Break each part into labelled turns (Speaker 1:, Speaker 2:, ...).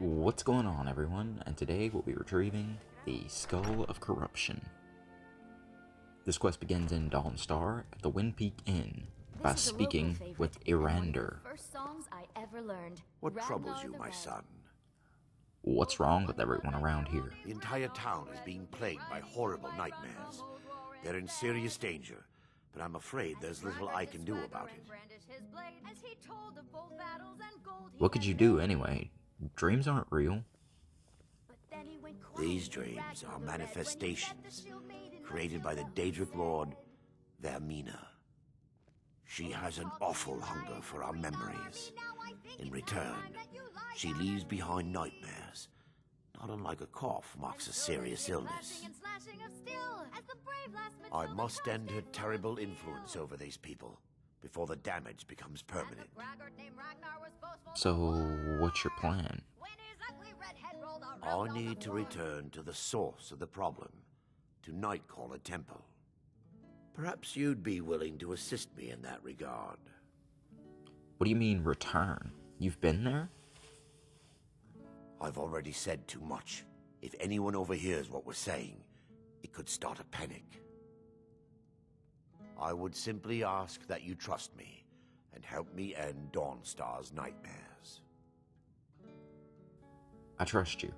Speaker 1: What's going on, everyone? And today we'll be retrieving the Skull of Corruption. This quest begins in Dawnstar at the Windpeak Inn by speaking with Irander.
Speaker 2: First songs I ever learned.
Speaker 3: What troubles you, my son?
Speaker 1: What's wrong with everyone around here?
Speaker 3: The entire town is being plagued by horrible nightmares. They're in serious danger, but I'm afraid there's little I can do about it.
Speaker 1: What could you do anyway? Dreams aren't real.
Speaker 3: These dreams are manifestations created by the Daedric Lord, Vermina. She has an awful hunger for our memories. In return, she leaves behind nightmares. Not unlike a cough marks a serious illness. I must end her terrible influence over these people before the damage becomes permanent.
Speaker 1: So, what's your plan?
Speaker 3: I need to return to the source of the problem, to Nightcaller Temple. Perhaps you'd be willing to assist me in that regard.
Speaker 1: What do you mean, return? You've been there?
Speaker 3: I've already said too much. If anyone overhears what we're saying, it could start a panic. I would simply ask that you trust me and help me end Dawnstar's nightmares.
Speaker 1: I trust you.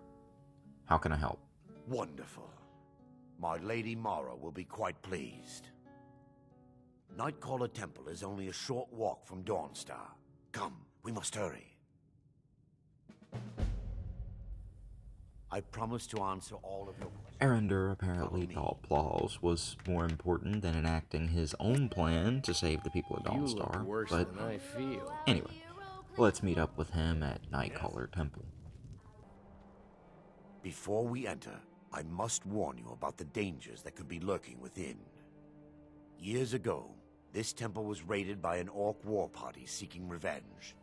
Speaker 1: How can I help?
Speaker 3: Wonderful. My Lady Mara will be quite pleased. Nightcaller Temple is only a short walk from Dawnstar. Come, we must hurry. I promise to answer all of your questions.
Speaker 1: Irander apparently thought applause was more important than enacting his own plan to save the people of Dawnstar.
Speaker 4: Worse
Speaker 1: But
Speaker 4: than I feel.
Speaker 1: anyway, let's meet up with him at Nightcaller Temple.
Speaker 3: Before we enter, I must warn you about the dangers that could be lurking within. Years ago, this temple was raided by an orc war party seeking revenge.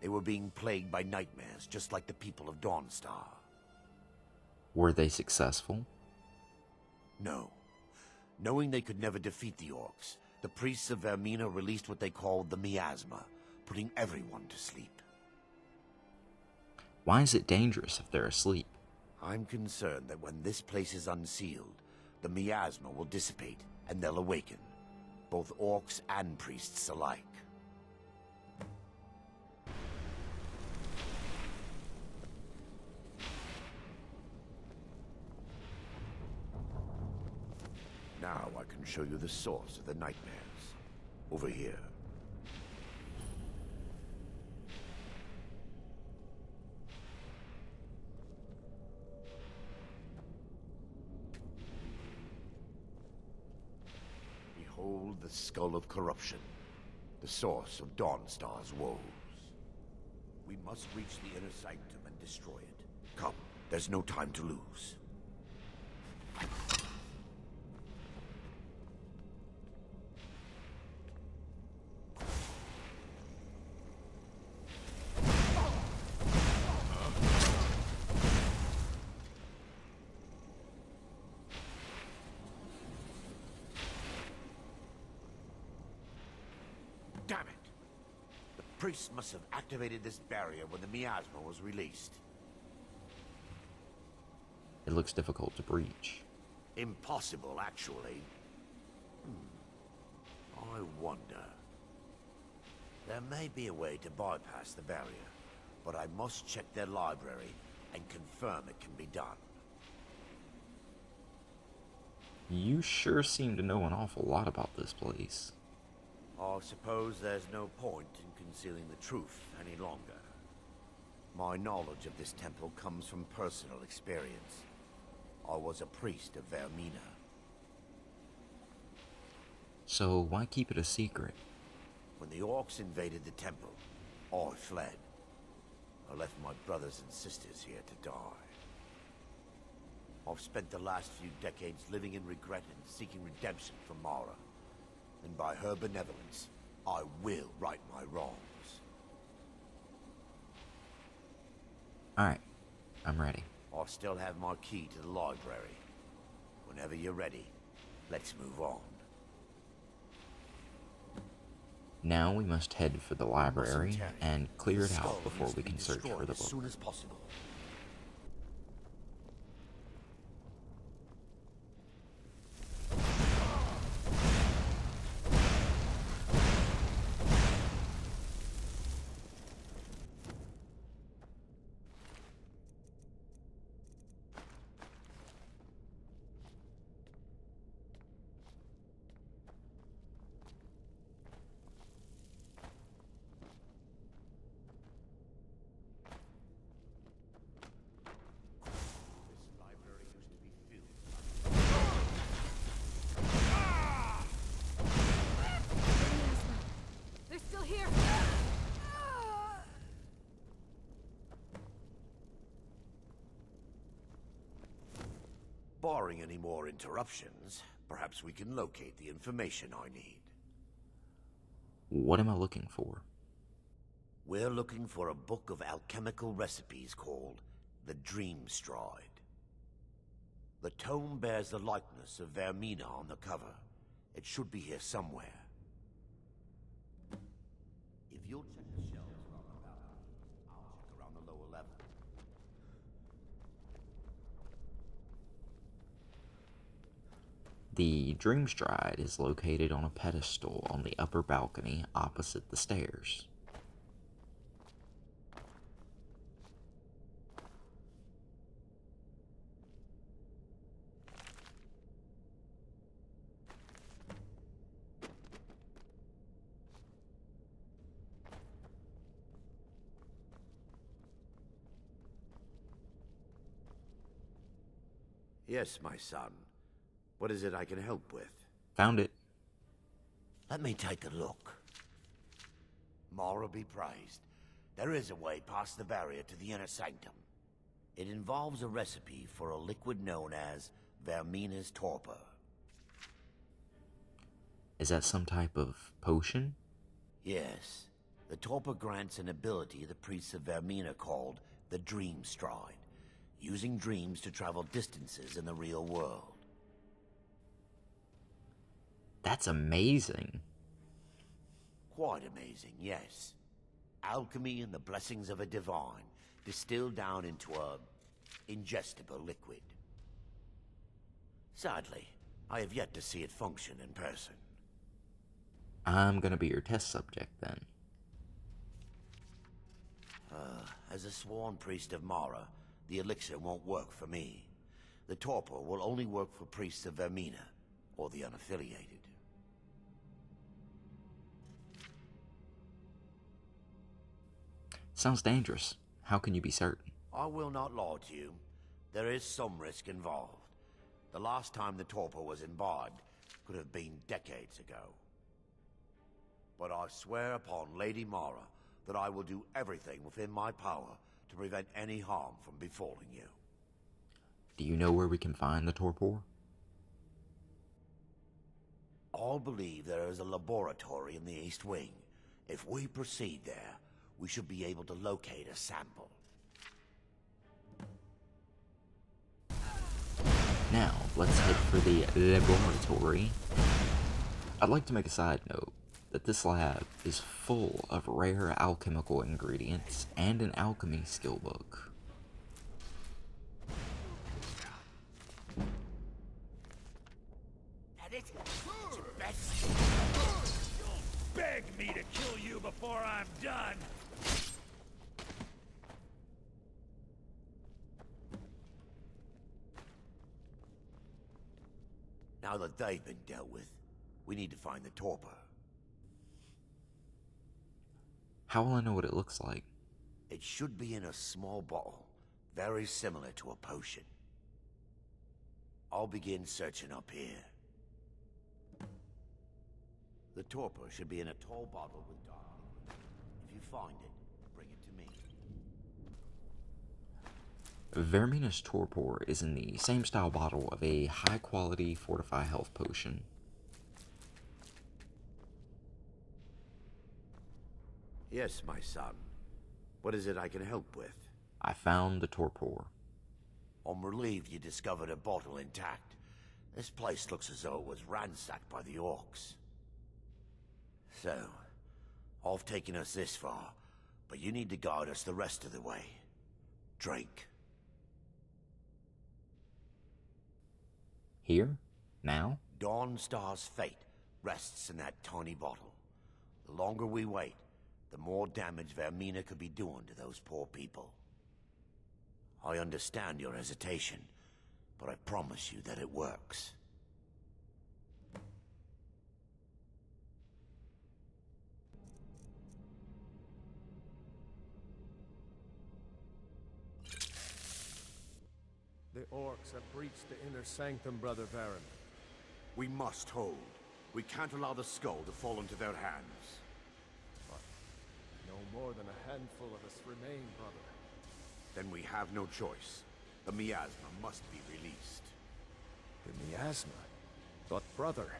Speaker 3: They were being plagued by nightmares, just like the people of Dawnstar.
Speaker 1: Were they successful?
Speaker 3: No. Knowing they could never defeat the orcs, the priests of Vermina released what they called the miasma, putting everyone to sleep.
Speaker 1: Why is it dangerous if they're asleep?
Speaker 3: I'm concerned that when this place is unsealed, the miasma will dissipate and they'll awaken, both orcs and priests alike. Now I can show you the source of the nightmares. Over here. Behold the Skull of Corruption, the source of Dawnstar's woes. We must reach the inner sanctum and destroy it. Come, there's no time to lose. Damn it! The priests must have activated this barrier when the miasma was released.
Speaker 1: It looks difficult to breach.
Speaker 3: Impossible, actually. I wonder. There may be a way to bypass the barrier, but I must check their library and confirm it can be done.
Speaker 1: You sure seem to know an awful lot about this place.
Speaker 3: I suppose there's no point in concealing the truth any longer. My knowledge of this temple comes from personal experience. I was a priest of Vermina.
Speaker 1: So why keep it a secret?
Speaker 3: When the orcs invaded the temple, I fled. I left my brothers and sisters here to die. I've spent the last few decades living in regret and seeking redemption from Mara. And by her benevolence, I will right my wrongs.
Speaker 1: Alright, I'm ready.
Speaker 3: I still have my key to the library. Whenever you're ready, let's move on.
Speaker 1: Now we must head for the library and clear it out before we can search for the
Speaker 3: as
Speaker 1: book.
Speaker 3: soon as possible. Barring any more interruptions, perhaps we can locate the information I need.
Speaker 1: What am I looking for?
Speaker 3: We're looking for a book of alchemical recipes called the Dream Stride. The tome bears the likeness of Vermina on the cover. It should be here somewhere. If you'll check the shelves around the balcony, I'll check around the lower level.
Speaker 1: The Dream Stride is located on a pedestal on the upper balcony opposite the stairs.
Speaker 3: Yes, my son. What is it I can help with?
Speaker 1: Found it.
Speaker 3: Let me take a look. Mara be praised. There is a way past the barrier to the inner sanctum. It involves a recipe for a liquid known as Vermina's torpor.
Speaker 1: Is that some type of potion?
Speaker 3: Yes. The torpor grants an ability the priests of Vermina called the Dream Stride, using dreams to travel distances in the real world.
Speaker 1: That's amazing.
Speaker 3: Quite amazing, yes. Alchemy and the blessings of a divine, distilled down into a ingestible liquid. Sadly, I have yet to see it function in person.
Speaker 1: I'm gonna be your test subject then.
Speaker 3: As a sworn priest of Mara, the elixir won't work for me. The torpor will only work for priests of Vermina, or the unaffiliated.
Speaker 1: Sounds dangerous. How can you be certain?
Speaker 3: I will not lie to you. There is some risk involved. The last time the torpor was imbibed could have been decades ago. But I swear upon Lady Mara that I will do everything within my power to prevent any harm from befalling you.
Speaker 1: Do you know where we can find the torpor?
Speaker 3: I believe there is a laboratory in the East Wing. If we proceed there, we should be able to locate a sample.
Speaker 1: Now, let's head for the laboratory. I'd like to make a side note that this lab is full of rare alchemical ingredients and an alchemy skill book.
Speaker 4: Beg me to kill you before I'm done!
Speaker 3: Now that they've been dealt with, we need to find the torpor.
Speaker 1: How will I know what it looks like?
Speaker 3: It should be in a small bottle, very similar to a potion. I'll begin searching up here. The torpor should be in a tall bottle with dark liquid. If you find it, bring it to me.
Speaker 1: Vermina's torpor is in the same style bottle of a high-quality Fortify health potion.
Speaker 3: Yes, my son. What is it I can help with?
Speaker 1: I found the torpor.
Speaker 3: I'm relieved you discovered a bottle intact. This place looks as though it was ransacked by the orcs. So, I've taken us this far, but you need to guide us the rest of the way. Drink.
Speaker 1: Here? Now?
Speaker 3: Dawnstar's fate rests in that tiny bottle. The longer we wait, the more damage Vermina could be doing to those poor people. I understand your hesitation, but I promise you that it works.
Speaker 5: The orcs have breached the inner sanctum, Brother Baron.
Speaker 3: We must hold. We can't allow the skull to fall into their hands.
Speaker 5: But no more than a handful of us remain, brother.
Speaker 3: Then we have no choice. The miasma must be released.
Speaker 5: The miasma. But brother,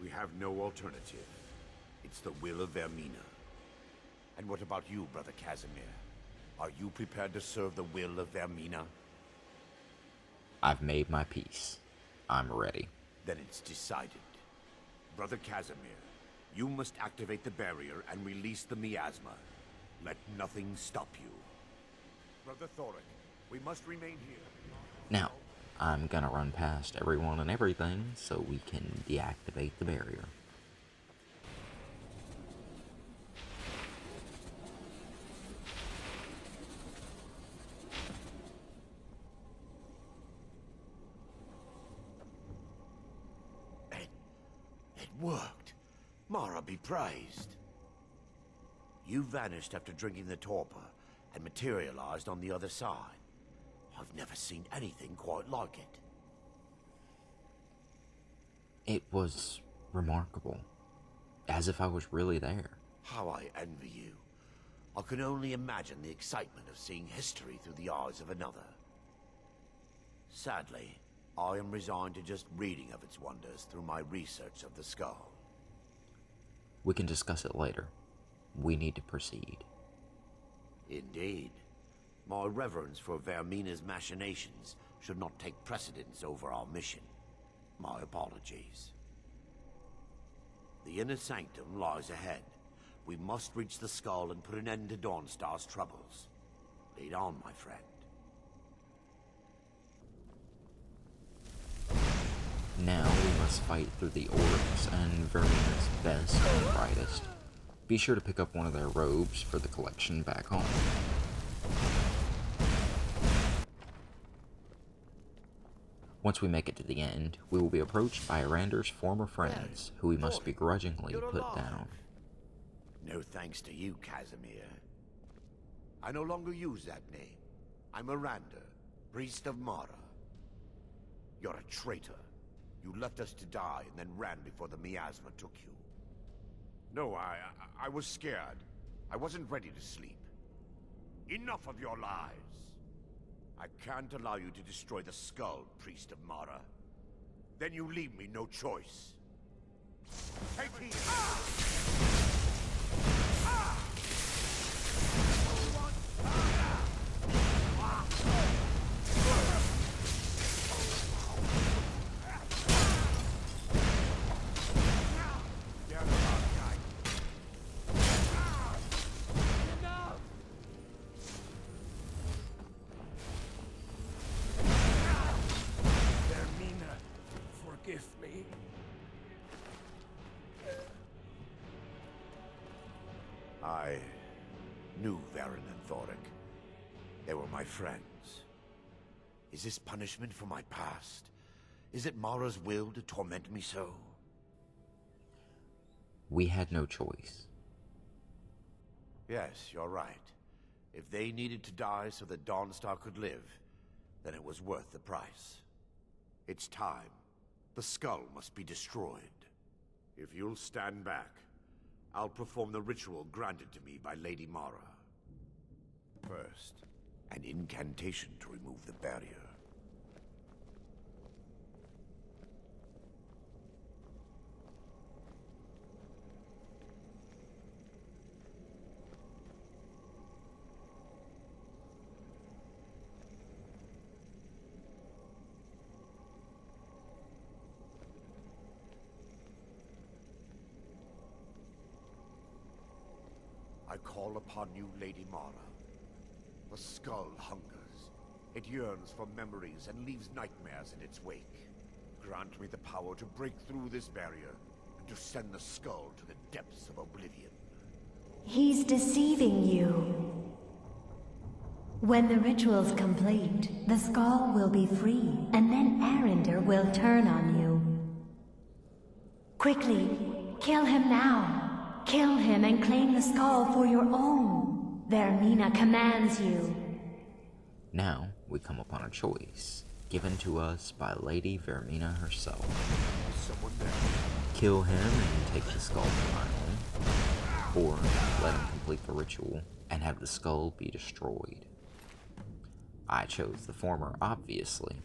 Speaker 3: We have no alternative. It's the will of Vermina. And what about you, Brother Casimir? Are you prepared to serve the will of Vermina?
Speaker 1: I've made my peace. I'm ready.
Speaker 3: Then it's decided. Brother Casimir, you must activate the barrier and release the miasma. Let nothing stop you. Brother Thoric, we must remain here.
Speaker 1: Now, I'm gonna run past everyone and everything so we can deactivate the barrier.
Speaker 3: It worked. Mara be praised. You vanished after drinking the torpor and materialized on the other side. I've never seen anything quite like it.
Speaker 1: It was remarkable. As if I was really there.
Speaker 3: How I envy you. I can only imagine the excitement of seeing history through the eyes of another. Sadly, I am resigned to just reading of its wonders through my research of the skull.
Speaker 1: We can discuss it later. We need to proceed.
Speaker 3: Indeed. My reverence for Vermina's machinations should not take precedence over our mission. My apologies. The inner sanctum lies ahead. We must reach the skull and put an end to Dawnstar's troubles. Lead on, my friend.
Speaker 1: Now we must fight through the orcs and Vermina's best and brightest. Be sure to pick up one of their robes for the collection back home. Once we make it to the end, we will be approached by Arander's former friends, who we must begrudgingly put down.
Speaker 3: No thanks to you, Casimir. I no longer use that name. I'm Arander, priest of Mara. You're a traitor. You left us to die and then ran before the miasma took you. No, I was scared. I wasn't ready to sleep. Enough of your lies. I can't allow you to destroy the skull, priest of Mara. Then you leave me no choice. Take heed!
Speaker 5: Vermina, forgive me.
Speaker 3: I knew Varen and Thoric. They were my friends. Is this punishment for my past? Is it Mara's will to torment me so?
Speaker 1: We had no choice.
Speaker 3: Yes, you're right. If they needed to die so that Dawnstar could live, then it was worth the price. It's time. The skull must be destroyed. If you'll stand back, I'll perform the ritual granted to me by Lady Mara. First, an incantation to remove the barrier. I call upon you, Lady Mara. The skull hungers. It yearns for memories and leaves nightmares in its wake. Grant me the power to break through this barrier and to send the skull to the depths of oblivion.
Speaker 2: He's deceiving you. When the ritual's complete, the skull will be free, and then Arender will turn on you. Quickly, kill him now. Kill him and claim the skull for your own. Vermina commands you.
Speaker 1: Now we come upon a choice, given to us by Lady Vermina herself.
Speaker 3: Is someone there?
Speaker 1: Kill him and take the skull for my own, or let him complete the ritual and have the skull be destroyed. I chose the former, obviously.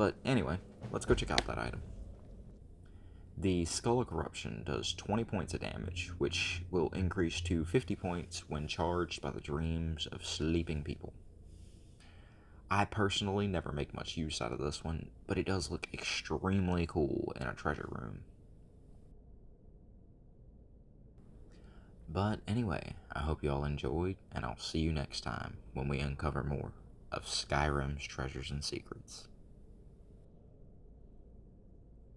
Speaker 1: But anyway, let's go check out that item. The Skull of Corruption does 20 points of damage, which will increase to 50 points when charged by the dreams of sleeping people. I personally never make much use out of this one, but it does look extremely cool in a treasure room. But anyway, I hope you all enjoyed, and I'll see you next time when we uncover more of Skyrim's treasures and secrets.